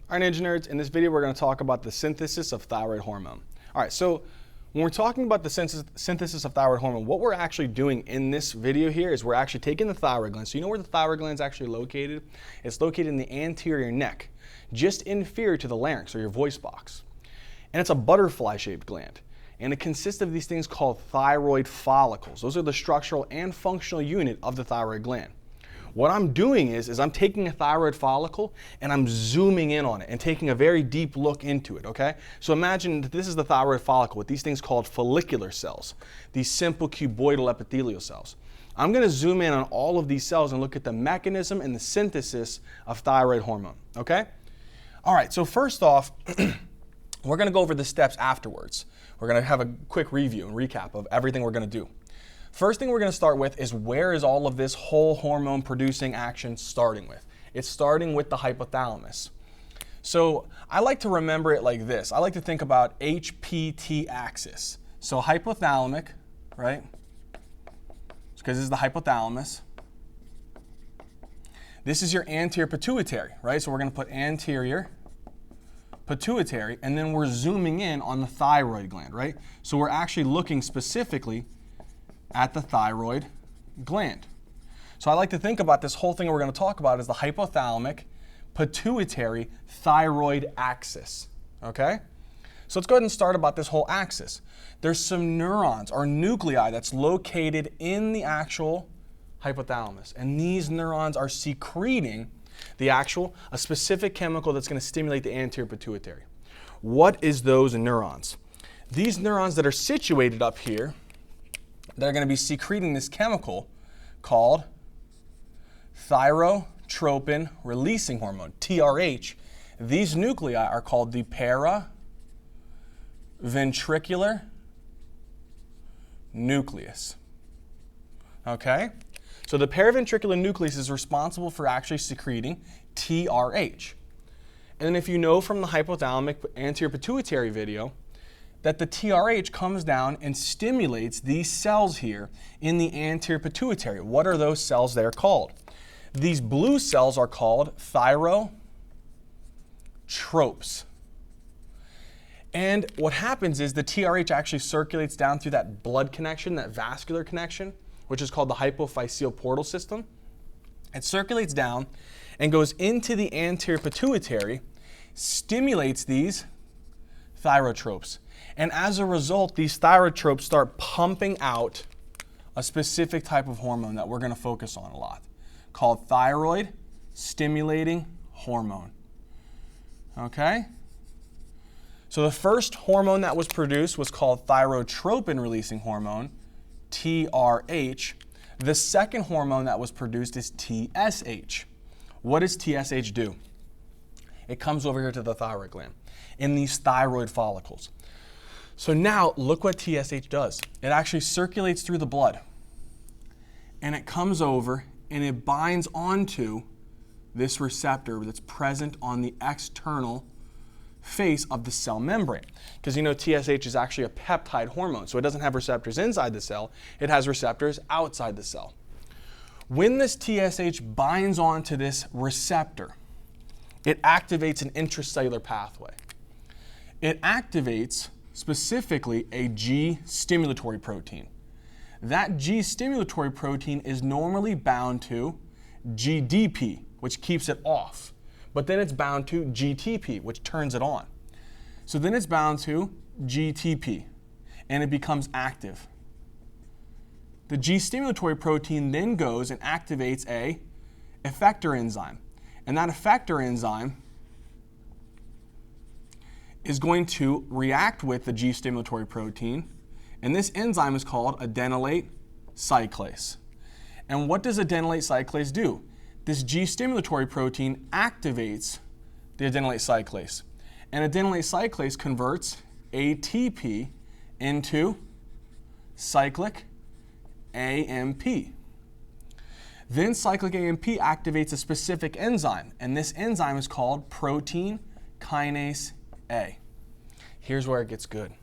All right, Ninja Nerds, in this video we're going to talk about the synthesis of thyroid hormone. All right, so when we're talking about the synthesis of thyroid hormone, what we're actually doing in this video here is we're actually taking the thyroid gland. So you know where the thyroid gland is actually located? It's located in the anterior neck, just inferior to the larynx or your voice box. And it's a butterfly-shaped gland. And it consists of these things called thyroid follicles. Those are the structural and functional unit of the thyroid gland. What I'm doing is I'm taking a thyroid follicle and I'm zooming in on it and taking a very deep look into it, okay? So imagine that this is the thyroid follicle with these things called follicular cells, these simple cuboidal epithelial cells. I'm gonna zoom in on all of these cells and look at the mechanism and the synthesis of thyroid hormone, okay? All right, so first off, we're gonna go over the steps afterwards. We're gonna have a quick review and recap of everything we're gonna do. First thing we're going to start with is where is all of this whole hormone producing action starting with? It's starting with the hypothalamus. So I like to remember it like this. I like to think about HPT axis. So hypothalamic, right? Because this is the hypothalamus. This is your anterior pituitary, right? So we're going to put anterior pituitary, and then we're zooming in on the thyroid gland, right? So we're actually looking specifically at the thyroid gland. So I like to think about this whole thing we're going to talk about as the hypothalamic pituitary thyroid axis, okay? So let's go ahead and start about this whole axis. There's some neurons or nuclei that's located in the actual hypothalamus, and these neurons are secreting a specific chemical that's going to stimulate the anterior pituitary. What is those neurons? These neurons that are situated up here, they're going to be secreting this chemical called thyrotropin releasing hormone, TRH. These nuclei are called the paraventricular nucleus. Okay? So the paraventricular nucleus is responsible for actually secreting TRH. And then if you know from the hypothalamic anterior pituitary video, that the TRH comes down and stimulates these cells here in the anterior pituitary. What are those cells there called? These blue cells are called thyrotropes. And what happens is the TRH actually circulates down through that blood connection, that vascular connection, which is called the hypophyseal portal system. It circulates down and goes into the anterior pituitary, stimulates these thyrotropes. And as a result, these thyrotropes start pumping out a specific type of hormone that we're going to focus on a lot, called thyroid stimulating hormone. Okay? So the first hormone that was produced was called thyrotropin releasing hormone, TRH. The second hormone that was produced is TSH. What does TSH do? It comes over here to the thyroid gland in these thyroid follicles. So now look what TSH does. It actually circulates through the blood, and it comes over and it binds onto this receptor that's present on the external face of the cell membrane. Because you know TSH is actually a peptide hormone, so it doesn't have receptors inside the cell, it has receptors outside the cell. When this TSH binds onto this receptor, it activates an intracellular pathway. It activates specifically a G stimulatory protein. That G stimulatory protein is normally bound to GDP, which keeps it off. But then it's bound to GTP, which turns it on. So then it's bound to GTP, and it becomes active. The G stimulatory protein then goes and activates a effector enzyme. And that effector enzyme is going to react with the G stimulatory protein, and this enzyme is called adenylate cyclase. And what does adenylate cyclase do? This G stimulatory protein activates the adenylate cyclase, and adenylate cyclase converts ATP into cyclic AMP. Then cyclic AMP activates a specific enzyme, and this enzyme is called protein kinase A. Here's where it gets good.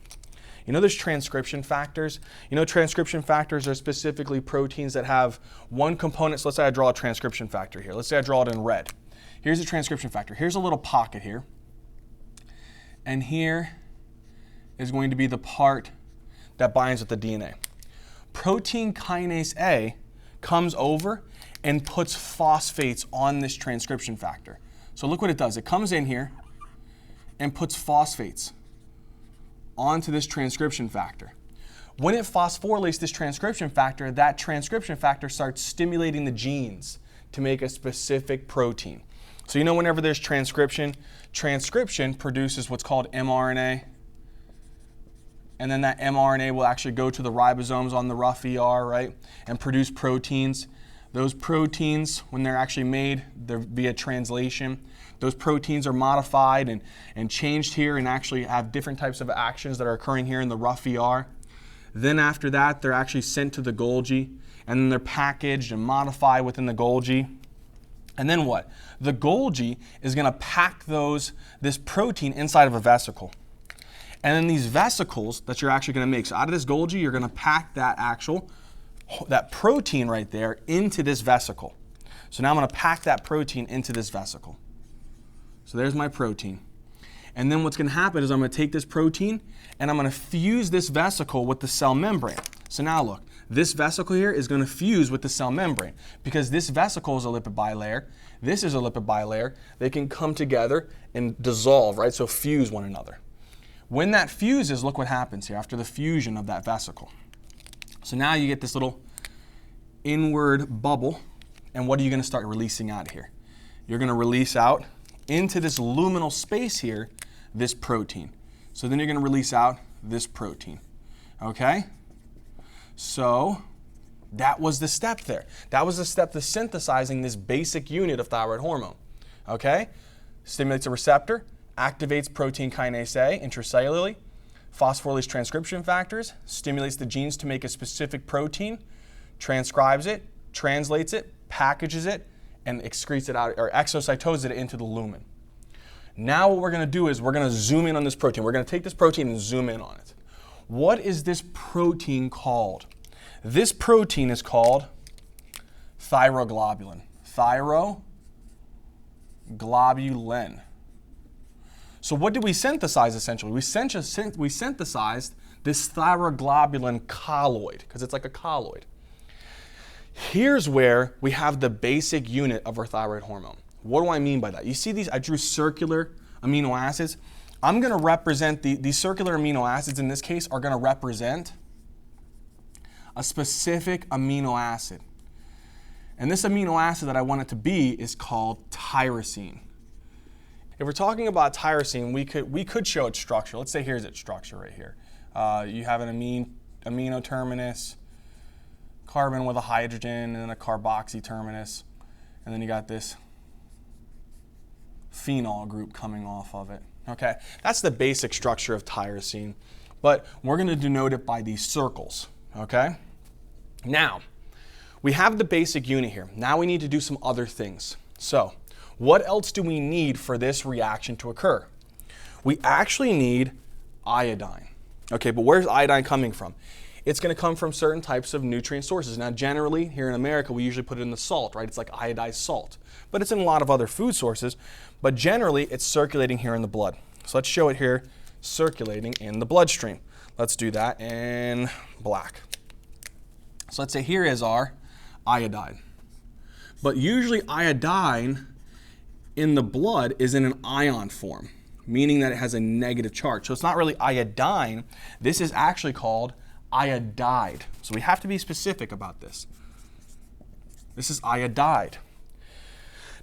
You know there's transcription factors? You know transcription factors are specifically proteins that have one component. So let's say I draw a transcription factor here. Let's say I draw it in red. Here's a transcription factor. Here's a little pocket here. and here is going to be the part that binds with the DNA. Protein kinase A comes over and puts phosphates on this transcription factor. So look what it does. It comes in here and puts phosphates onto this transcription factor. When it phosphorylates this transcription factor, that transcription factor starts stimulating the genes to make a specific protein. So you know whenever there's transcription produces what's called mRNA, and then that mRNA will actually go to the ribosomes on the rough ER, right, and produce proteins. Those proteins, when they're actually made via translation, those proteins are modified and changed here and actually have different types of actions that are occurring here in the rough ER. Then after that, they're actually sent to the Golgi, and then they're packaged and modified within the Golgi. And then what? The Golgi is going to pack this protein inside of a vesicle. And then these vesicles that you're actually going to make, so out of this Golgi, you're going to pack that protein right there into this vesicle. So now I'm going to pack that protein into this vesicle. So there's my protein. And then what's going to happen is I'm going to take this protein and I'm going to fuse this vesicle with the cell membrane. So now look, this vesicle here is going to fuse with the cell membrane because this vesicle is a lipid bilayer. This is a lipid bilayer. They can come together and dissolve, right? So fuse one another. When that fuses, look what happens here after the fusion of that vesicle. So now you get this little inward bubble, and what are you going to start releasing out of here? You're going to release out into this luminal space here this protein. So then you're going to release out this protein. Okay? So that was the step there. That was the step to synthesizing this basic unit of thyroid hormone. Okay? Stimulates a receptor, activates protein kinase A intracellularly, phosphorylates transcription factors, stimulates the genes to make a specific protein, transcribes it, translates it, packages it, and excretes it out, or exocytoses it into the lumen. Now what we're going to do is we're going to zoom in on this protein. We're going to take this protein and zoom in on it. What is this protein called? This protein is called thyroglobulin. Thyroglobulin. So what did we synthesize essentially? We synthesized this thyroglobulin colloid, because it's like a colloid. Here's where we have the basic unit of our thyroid hormone. What do I mean by that? You see these, I drew circular amino acids. I'm going to represent, these circular amino acids in this case are going to represent a specific amino acid. And this amino acid that I want it to be is called tyrosine. If we're talking about tyrosine, we could show its structure. Let's say here's its structure right here. You have an amino terminus, carbon with a hydrogen, and then a carboxy terminus. And then you got this phenol group coming off of it. Okay, that's the basic structure of tyrosine. But we're going to denote it by these circles. Okay? Now, we have the basic unit here. Now we need to do some other things. So, what else do we need for this reaction to occur? We actually need iodine. Okay, but where's iodine coming from? It's going to come from certain types of nutrient sources. Now, generally, here in America, we usually put it in the salt, right? It's like iodized salt. But it's in a lot of other food sources. But generally, it's circulating here in the blood. So let's show it here, circulating in the bloodstream. Let's do that in black. So let's say here is our iodine. But usually iodine in the blood is in an ion form, meaning that it has a negative charge. So it's not really iodine. This is actually called iodide. So we have to be specific about this. This is iodide.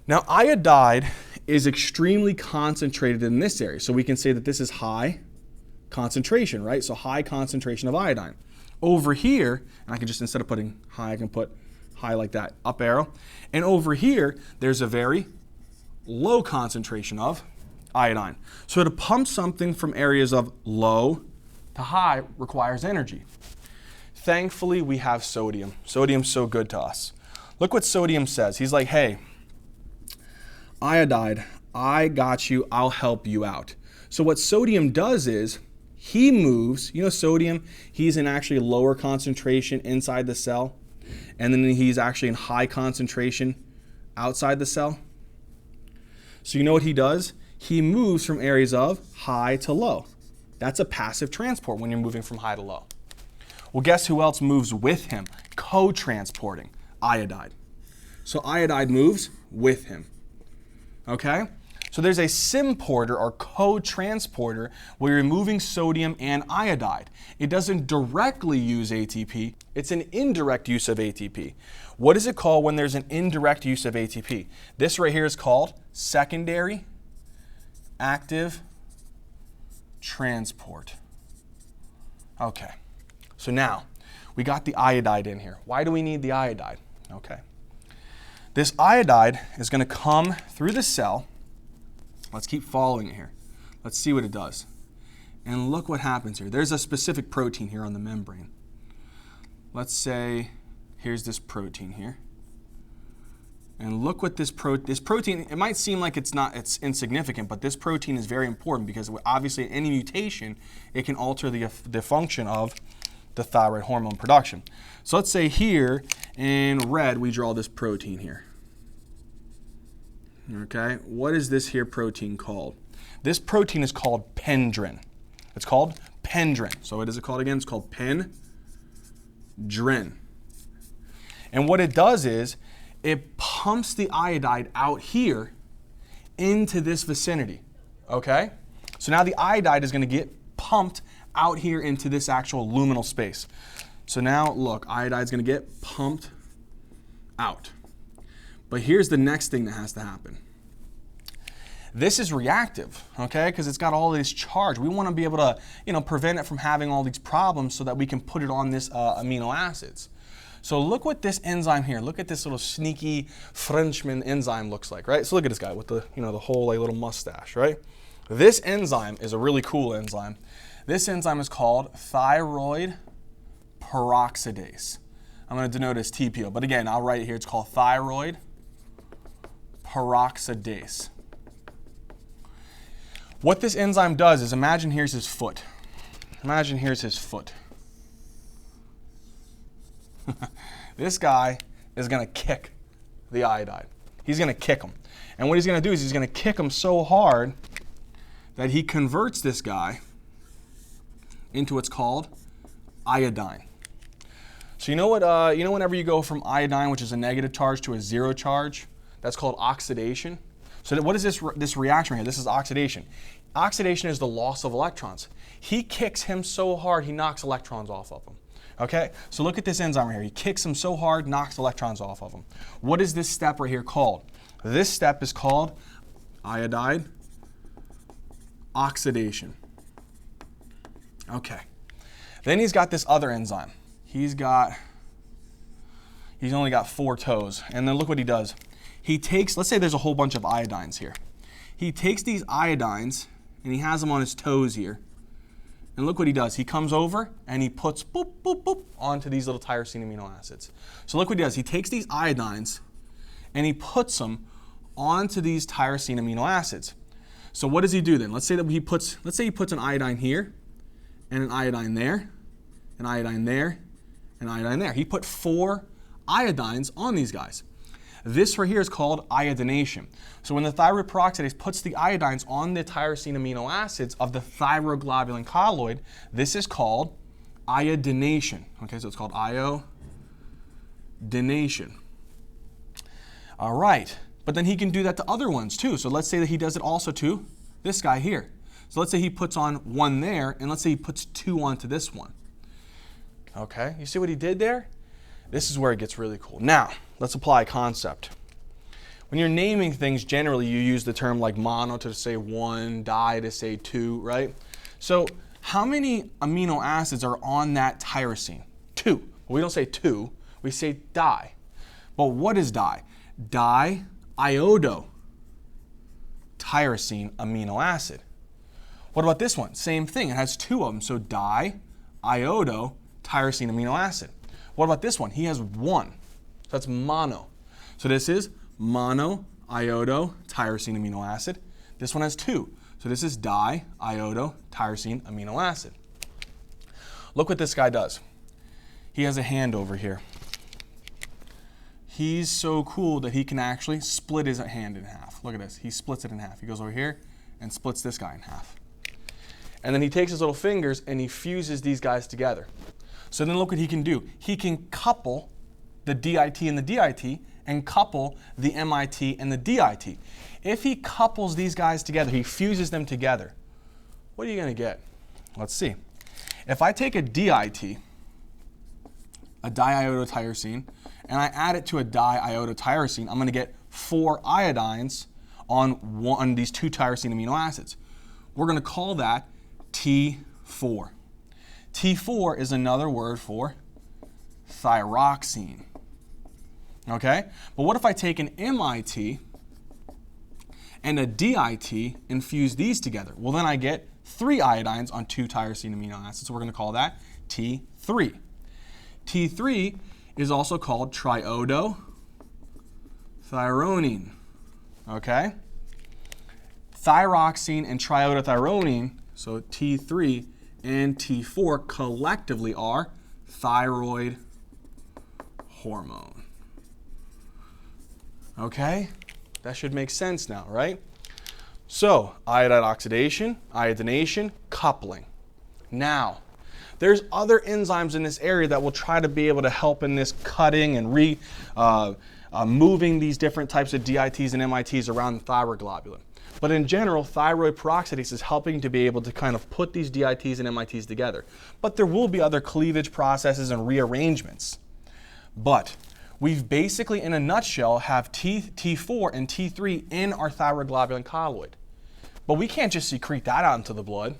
Now, iodide is extremely concentrated in this area. So we can say that this is high concentration, right? So high concentration of iodine. Over here, and I can just, instead of putting high, I can put high like that, up arrow. And over here, there's a very low concentration of iodine. So to pump something from areas of low to high requires energy. Thankfully, we have sodium. Sodium's so good to us. Look what sodium says. He's like, hey, iodide, I got you, I'll help you out. So what sodium does is, he moves, you know sodium, he's in actually lower concentration inside the cell, and then he's actually in high concentration outside the cell. So you know what he does? he moves from areas of high to low. That's a passive transport when you're moving from high to low. Well, guess who else moves with him? Co-transporting, iodide. So iodide moves with him, okay? So there's a symporter or co-transporter where you're moving sodium and iodide. It doesn't directly use ATP, it's an indirect use of ATP. What is it called when there's an indirect use of ATP? This right here is called secondary active transport. Okay, so now we got the iodide in here. Why do we need the iodide? Okay. This iodide is going to come through the cell. Let's keep following it here. Let's see what it does. And look what happens here. There's a specific protein here on the membrane. Let's say, here's this protein here. And look what this protein, it might seem like it's insignificant, but this protein is very important because obviously any mutation, it can alter the function of the thyroid hormone production. So let's say here in red, we draw this protein here. Okay, what is this here protein called? This protein is called pendrin. It's called pendrin. So what is it called again? It's called pendrin. And what it does is it pumps the iodide out here into this vicinity. Okay? So now the iodide is going to get pumped out here into this actual luminal space. So now look, iodide is going to get pumped out. But here's the next thing that has to happen. This is reactive, okay, because it's got all this charge. We want to be able to, prevent it from having all these problems so that we can put it on this amino acids. So look what this enzyme here, look at this little sneaky Frenchman enzyme looks like, right? So look at this guy with the, the whole little mustache, right? This enzyme is a really cool enzyme. This enzyme is called thyroid peroxidase. I'm going to denote it as TPO, but again, I'll write it here. It's called thyroid peroxidase. What this enzyme does is, imagine here's his foot. Imagine here's his foot. This guy is going to kick the iodide. He's going to kick him. And what he's going to do is he's going to kick him so hard that he converts this guy into what's called iodine. So whenever you go from iodine, which is a negative charge, to a zero charge, that's called oxidation. So what is this reaction here? This is oxidation. Oxidation is the loss of electrons. He kicks him so hard, he knocks electrons off of him. Okay, so look at this enzyme right here. He kicks him so hard, knocks electrons off of him. What is this step right here called? This step is called iodide oxidation. Okay, then he's got this other enzyme. He's only got 4 toes, and then look what he does. He takes, let's say there's a whole bunch of iodines here. He takes these iodines and he has them on his toes here. And look what he does. He comes over and he puts boop, boop, boop onto these little tyrosine amino acids. So look what he does. He takes these iodines and he puts them onto these tyrosine amino acids. So what does he do then? Let's say he puts an iodine here and an iodine there, an iodine there, and an iodine there. He put 4 iodines on these guys. This right here is called iodination. So when the thyroid peroxidase puts the iodines on the tyrosine amino acids of the thyroglobulin colloid, this is called iodination. Okay, so it's called iodination. All right, but then he can do that to other ones too. So let's say that he does it also to this guy here. So let's say he puts on 1 there, and let's say he puts 2 onto this one. Okay, you see what he did there? This is where it gets really cool. Now, let's apply a concept. When you're naming things, generally you use the term like mono to say 1, di to say 2, right? So how many amino acids are on that tyrosine? 2. Well, we don't say 2, we say di. But what is di? Diiodotyrosine amino acid. What about this one? Same thing, it has 2 of them, so diiodotyrosine amino acid. What about this one? He has 1, so that's mono. So this is monoiodotyrosine amino acid. This one has 2, so this is diiodotyrosine amino acid. Look what this guy does. He has a hand over here. He's so cool that he can actually split his hand in half. Look at this, he splits it in half. He goes over here and splits this guy in half. And then he takes his little fingers and he fuses these guys together. So then look what he can do. He can couple the DIT and the DIT and couple the MIT and the DIT. If he couples these guys together, he fuses them together, what are you going to get? Let's see. If I take a DIT, a diiodotyrosine, and I add it to a diiodotyrosine, I'm going to get 4 iodines on these 2 tyrosine amino acids. We're going to call that T4. T4 is another word for thyroxine. Okay? But what if I take an MIT and a DIT and fuse these together? Well, then I get 3 iodines on 2 tyrosine amino acids. So we're going to call that T3. T3 is also called triiodothyronine. Okay? Thyroxine and triiodothyronine, so T3 and T4 collectively are thyroid hormone. Okay? That should make sense now, right? So, iodide oxidation, iodination, coupling. Now, there's other enzymes in this area that will try to be able to help in this cutting and moving these different types of DITs and MITs around the thyroglobulin. But in general, thyroid peroxidase is helping to be able to kind of put these DITs and MITs together. But there will be other cleavage processes and rearrangements. But we've basically, in a nutshell, have T4 and T3 in our thyroglobulin colloid. But we can't just secrete that out into the blood.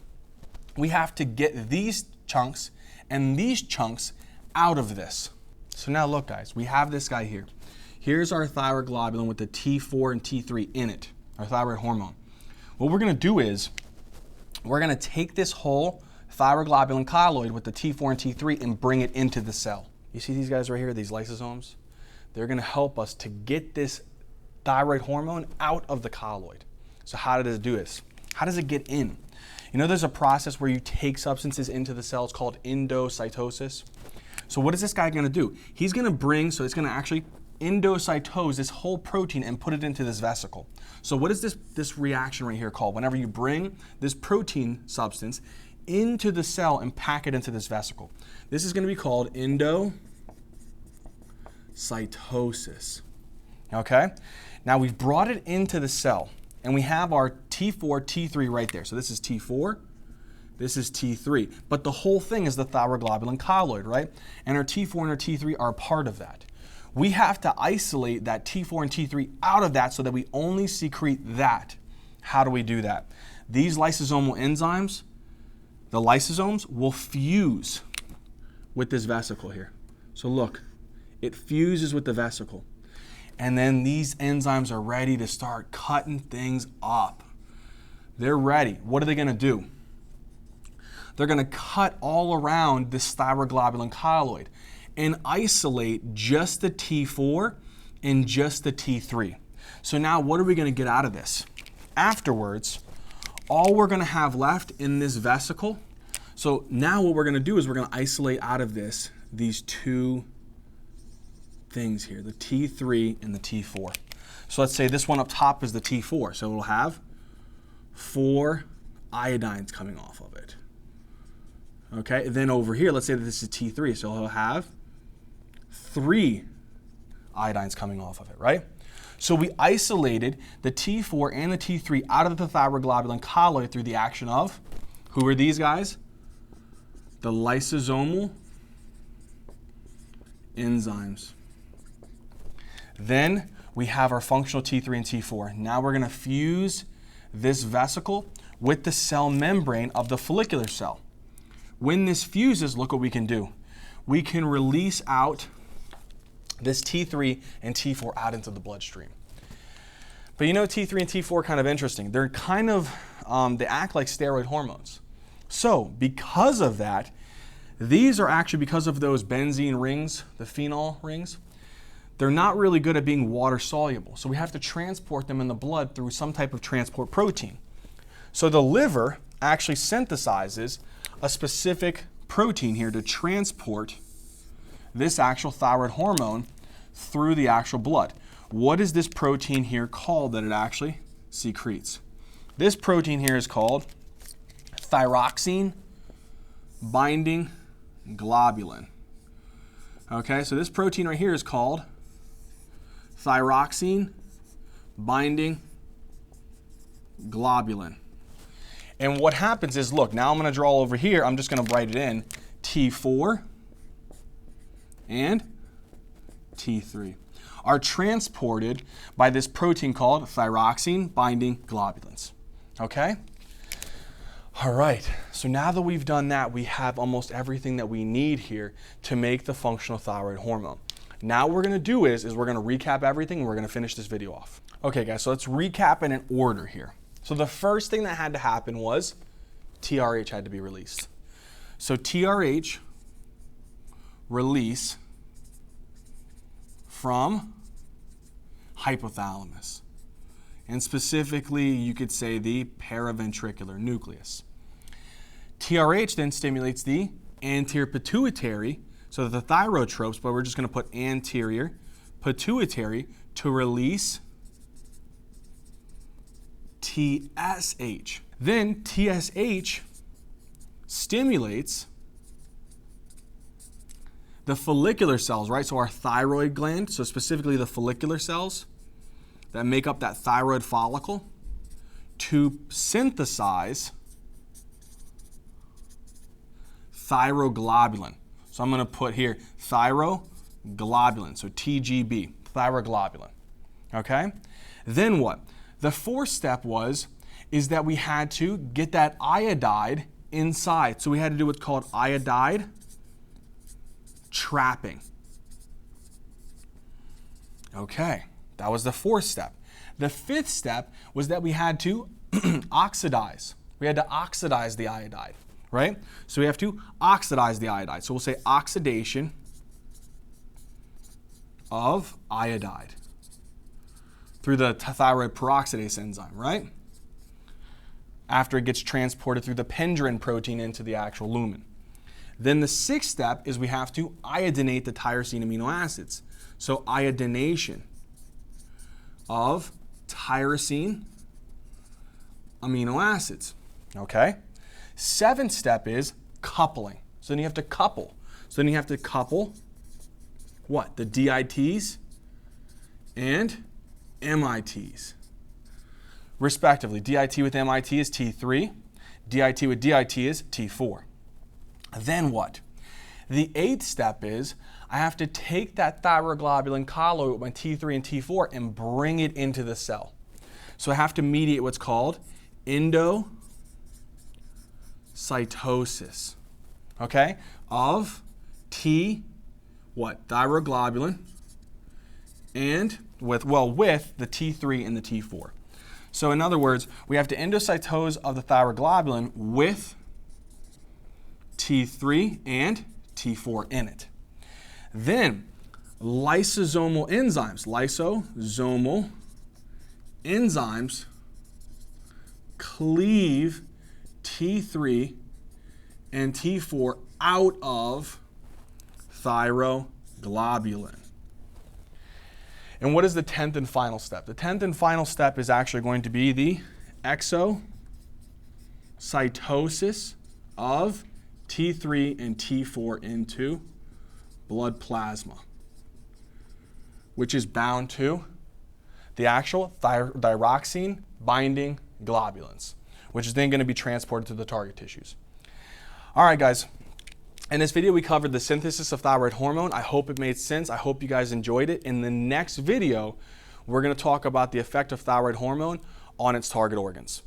We have to get these chunks and these chunks out of this. So now look, guys, we have this guy here. Here's our thyroglobulin with the T4 and T3 in it, our thyroid hormone. What we're going to do is we're going to take this whole thyroglobulin colloid with the T4 and T3 and bring it into the cell. You see these guys right here, these lysosomes? They're going to help us to get this thyroid hormone out of the colloid. So how does it do this? How does it get in? You know, there's a process where you take substances into the cell. It's called Endo Cytosis. So what is this guy going to do? He's going to it's going to actually endocytose this whole protein and put it into this vesicle. So what is this reaction right here called? Whenever you bring this protein substance into the cell and pack it into this vesicle. This is going to be called endocytosis. Okay? Now we've brought it into the cell and we have our T4, T3 right there. So this is T4, this is T3. But the whole thing is the thyroglobulin colloid, right? And our T4 and our T3 are a part of that. We have to isolate that T4 and T3 out of that so that we only secrete that. How do we do that? These lysosomal enzymes, the lysosomes, will fuse with this vesicle here. So look, it fuses with the vesicle. And then these enzymes are ready to start cutting things up. They're ready. What are they going to do? They're going to cut all around this thyroglobulin colloid and isolate just the T4 and just the T3. So now what are we going to get out of this? Afterwards, all we're going to have left in this vesicle, so now what we're going to do is we're going to isolate out of this these 2 things here, the T3 and the T4. So let's say this one up top is the T4, so it'll have 4 iodines coming off of it. Okay, then over here, let's say that this is T3, so it'll have 3 iodines coming off of it, right? So we isolated the T4 and the T3 out of the thyroglobulin colloid through the action of, who are these guys? The lysosomal enzymes. Then we have our functional T3 and T4. Now we're going to fuse this vesicle with the cell membrane of the follicular cell. When this fuses, look what we can do. We can release out this T3 and T4 out into the bloodstream. But you know, T3 and T4 are kind of interesting. They're kind of, they act like steroid hormones. So because of that, these are actually, because of those benzene rings, the phenol rings, they're not really good at being water soluble. So we have to transport them in the blood through some type of transport protein. So the liver actually synthesizes a specific protein here to transport this actual thyroid hormone through the actual blood. What is this protein here called that it actually secretes? This protein here is called thyroxine binding globulin. Okay, so this protein right here is called thyroxine binding globulin. And what happens is, look, now I'm going to draw over here, I'm just going to write it in, T4 and T3 are transported by this protein called thyroxine binding globulins. Okay? All right, so now that we've done that, we have almost everything that we need here to make the functional thyroid hormone. Now what we're going to do is we're going to recap everything and we're going to finish this video off. Okay guys, so let's recap in an order here. So the first thing that had to happen was TRH had to be released. So TRH release from hypothalamus. And specifically, you could say the paraventricular nucleus. TRH then stimulates the anterior pituitary, so the thyrotropes, but we're just going to put anterior pituitary to release TSH. Then TSH stimulates the follicular cells, right? So our thyroid gland, so specifically the follicular cells that make up that thyroid follicle, to synthesize thyroglobulin. So I'm going to put here thyroglobulin, so TGB, thyroglobulin. Okay? Then what? The fourth step is that we had to get that iodide inside. So we had to do what's called iodide trapping. Okay, that was the fourth step. The fifth step was that we had to oxidize. We had to oxidize the iodide, right? So we have to oxidize the iodide. So we'll say oxidation of iodide through the thyroid peroxidase enzyme, right? After it gets transported through the pendrin protein into the actual lumen. Then the sixth step is we have to iodinate the tyrosine amino acids. So iodination of tyrosine amino acids. Okay? Seventh step is coupling. So then you have to couple. So then you have to couple what? The DITs and MITs, respectively. DIT with MIT is T3. DIT with DIT is T4. Then what? The eighth step is I have to take that thyroglobulin colloid with my T3 and T4 and bring it into the cell. So I have to mediate what's called Endo Cytosis, okay, of thyroglobulin and with the T3 and the T4. So in other words, we have to endocytose of the thyroglobulin with T3 and T4 in it. Then lysosomal enzymes cleave T3 and T4 out of thyroglobulin. And what is the 10th and final step? The 10th and final step is actually going to be the exocytosis of T3 and T4 into blood plasma, which is bound to the actual thyroxine binding globulins, which is then going to be transported to the target tissues. All right, guys. In this video, we covered the synthesis of thyroid hormone. I hope it made sense. I hope you guys enjoyed it. In the next video, we're going to talk about the effect of thyroid hormone on its target organs.